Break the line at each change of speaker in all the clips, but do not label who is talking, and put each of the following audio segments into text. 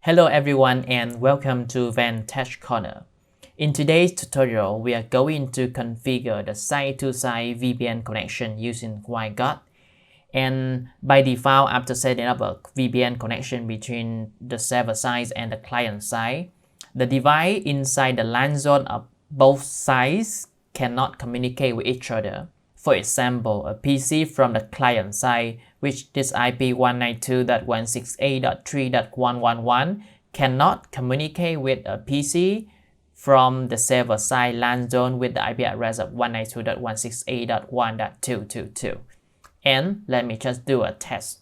Hello everyone and welcome to WAN Tech Corner. In today's tutorial, we are going to configure the site-to-site VPN connection using Wireguard. And by default, after setting up a VPN connection between the server side and the client side, the device inside the LAN zone of both sides cannot communicate with each other. For example, a PC from the client side, which this IP 192.168.3.111 cannot communicate with a PC from the server side LAN zone with the IP address of 192.168.1.222. And let me just do a test.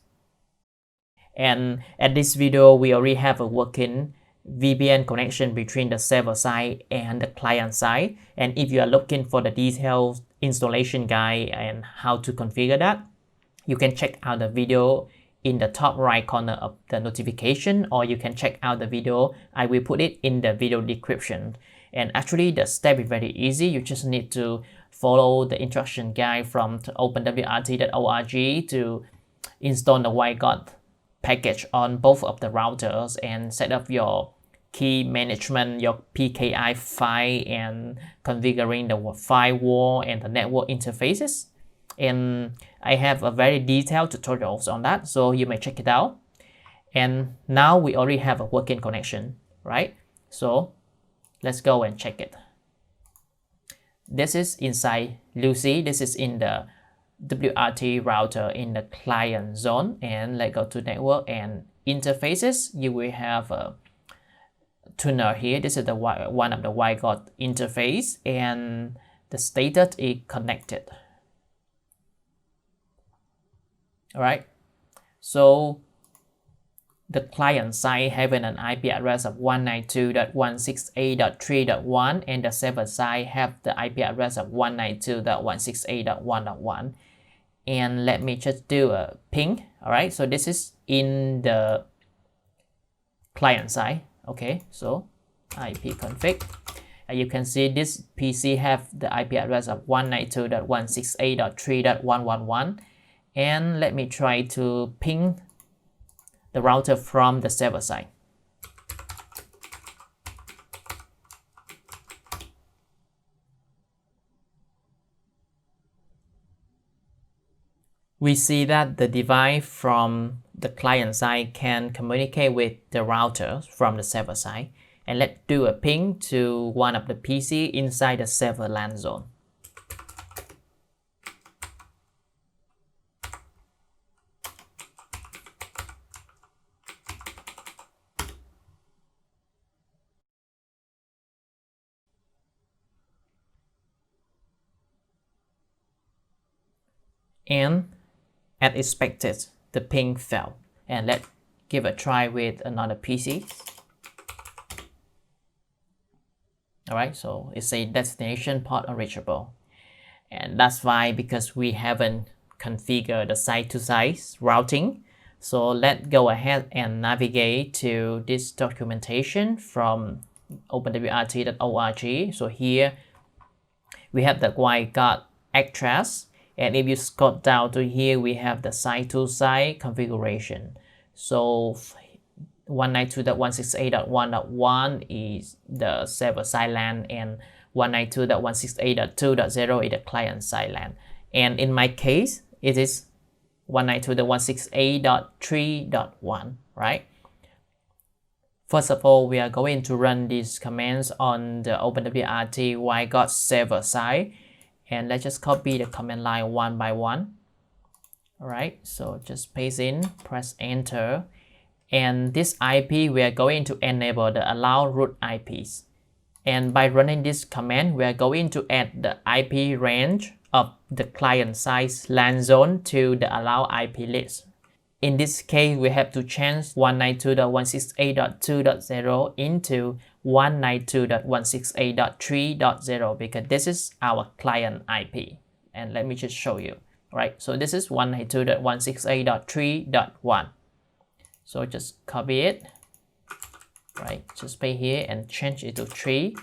And at this video, we already have a working VPN connection between the server side and the client side. And if you are looking for the detailed installation guide and how to configure that, you can check out the video in the top right corner of the notification, or you can check out the video. I will put it in the video description. And actually the step is very easy. You just need to follow the instruction guide from OpenWRT.org to install the Wireguard package on both of the routers and set up your key management, your PKI file, and configuring the firewall and the network interfaces. And I have a very detailed tutorials on that, so you may check it out. And now we already have a working connection, right? So let's go and check it. This is inside Lucy. This is in the WRT router in the client zone. And let's go to network and interfaces. You will have a tuner here. This is the one of the Wireguard interface, and the status is connected. All right. So the client side having an IP address of 192.168.3.1 and the server side have the IP address of 192.168.1.1. And let me just do a ping. All right. So this is in the client side. Okay, so IP config. You can see this PC have the IP address of 192.168.3.111. And let me try to ping the router from the server side. We see that the device from the client side can communicate with the router from the server side. And let's do a ping to one of the PC inside the server LAN zone. And as expected, the ping failed. And let's give a try with another PC. Alright, so it's a destination port unreachable. And that's why, because we haven't configured the site-to-site routing. So let's go ahead and navigate to this documentation from OpenWRT.org. So here we have the Wireguard address. And if you scroll down to here, we have the site-to-site configuration. So 192.168.1.1 is the server side LAN, and 192.168.2.0 is the client side LAN. And in my case, it is 192.168.3.1, right? First of all, we are going to run these commands on the OpenWRT Wireguard server side. And let's just copy the command line one by one. All right, so just paste in, press enter. And this IP, we are going to enable the allowed IPs. And by running this command, we are going to add the IP range of the client side LAN zone to the allowed IP list. In this case, we have to change 192.168.2.0 into 192.168.3.0 because this is our client IP. And let me just show you. Right, so this is 192.168.3.1. So just copy it. Right, just paste here and change it to 3,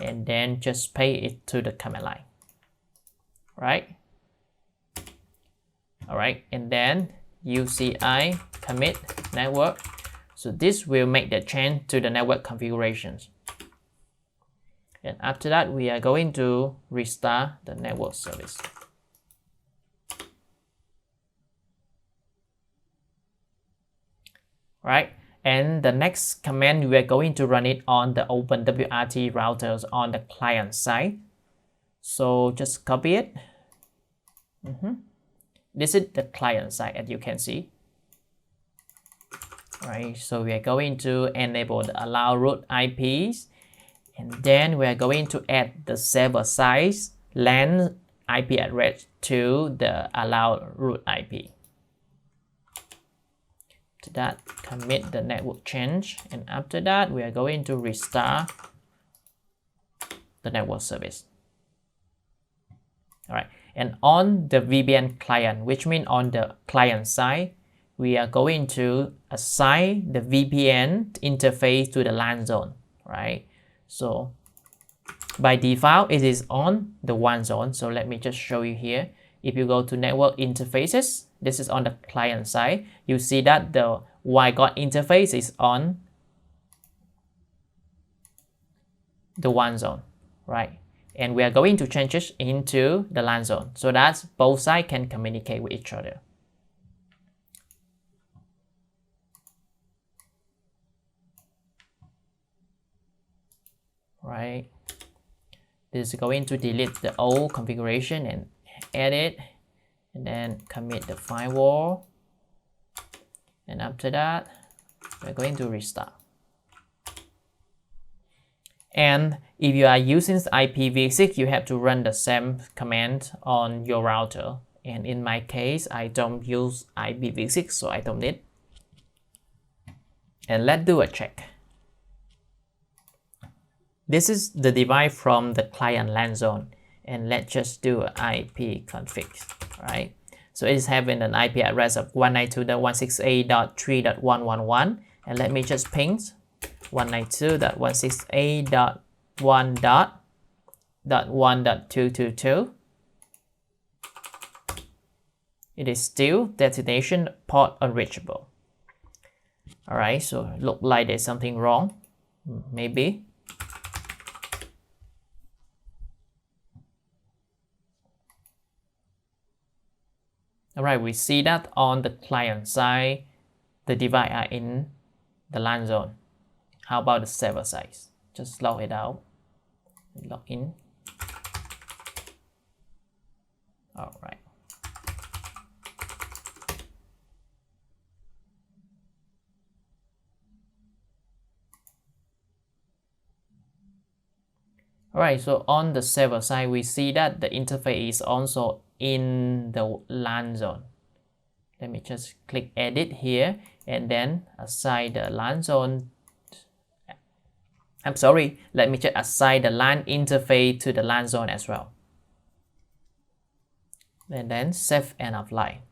and then just paste it to the command line. Right. All right, and then UCI commit network. So this will make the change to the network configurations. And after that, we are going to restart the network service. Right, and the next command, we are going to run it on the OpenWRT routers on the client side. So just copy it. This is the client side, as you can see. Right, so we are going to enable the allowed IPs, and then we are going to add the server side LAN IP address to the allowed IP. To that, commit the network change, and after that, we are going to restart the network service. All right, and on the VPN client, which means on the client side, we are going to assign the VPN interface to the LAN zone, right? So by default, it is on the WAN zone. So let me just show you here. If you go to network interfaces, this is on the client side. You see that the Wireguard interface is on the WAN zone, right? And we are going to change it into the LAN zone so that both sides can communicate with each other. Right. This is going to delete the old configuration and edit, and then commit the firewall, and after that we're going to restart. And if you are using IPv6, you have to run the same command on your router, and in my case I don't use IPv6, so I don't need. And let's do a check. This is the device from the client LAN zone, and let's just do an IP config, right? So it is having an IP address of 192.168.3.111, and let me just ping 192.168.1.1.222. It is still destination port unreachable. All right, so look like there's something wrong, maybe. All right, we see that on the client side, the devices are in the LAN zone. How about the server side? Just log it out, log in. All right. All right, so on the server side, we see that the interface is also in the LAN zone. Let me just click edit here and then assign the LAN zone. I'm sorry, let me just assign the LAN interface to the LAN zone as well. And then save and apply.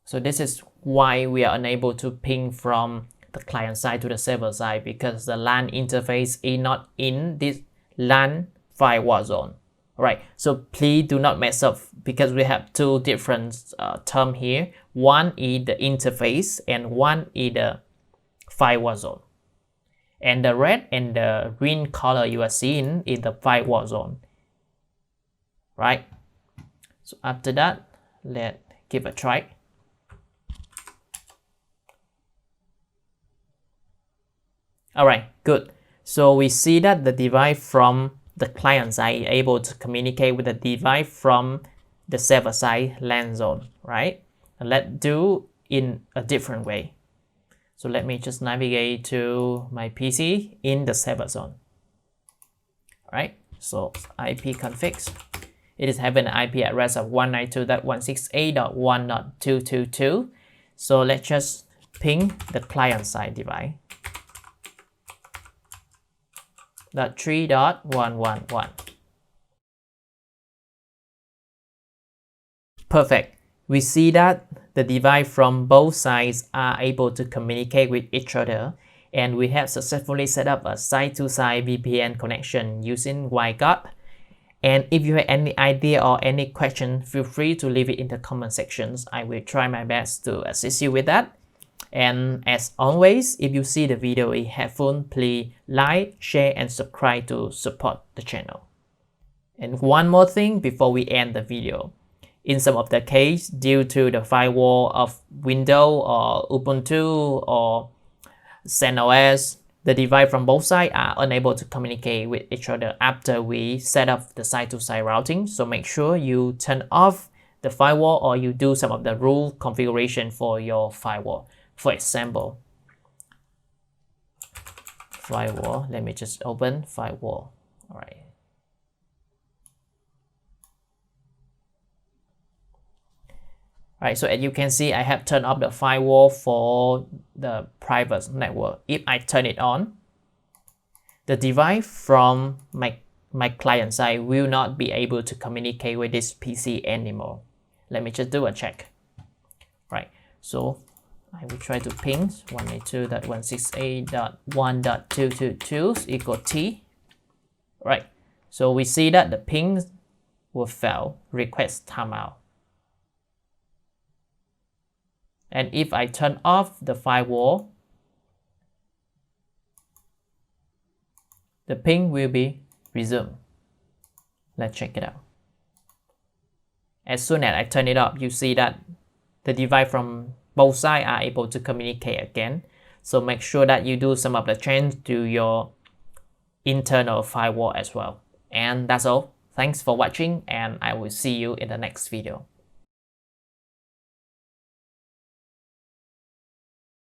So this is why we are unable to ping from the client side to the server side, because the LAN interface is not in this LAN Firewall Zone. Right, so please do not mess up, because we have two different terms here. One is the interface and one is the firewall zone. And the red and the green color you are seeing is the firewall zone. Right, so after that, let's give a try. All right, good. So we see that the device from the client side is able to communicate with the device from the server side LAN zone, right? And let's do in a different way. So let me just navigate to my PC in the server zone. All right, so IP config. It is having an IP address of 192.168.1.222. So let's just ping the client side device. .3.111. Perfect. We see that the device from both sides are able to communicate with each other, and we have successfully set up a site-to-site VPN connection using Wireguard. And if you have any idea or any question, feel free to leave it in the comment sections. I will try my best to assist you with that. And as always, if you see the video is helpful, please like, share, and subscribe to support the channel. And one more thing before we end the video. In some of the case, due to the firewall of Windows or Ubuntu or CentOS, the device from both sides are unable to communicate with each other after we set up the site-to-site routing. So make sure you turn off the firewall or you do some of the rule configuration for your firewall. For example, firewall, let me just open firewall. All right. Right, so as you can see, I have turned off the firewall for the private network. If I turn it on, the device from my client side will not be able to communicate with this PC anymore. Let me just do a check. Right, so I will try to ping 192.168.1.222 equal T. Right, so we see that the ping will fail, request timeout. And if I turn off the firewall, the ping will be resumed. Let's check it out. As soon as I turn it off, you see that the device from both sides are able to communicate again. So make sure that you do some of the change to your internal firewall as well. And that's all. Thanks for watching, and I will see you in the next video.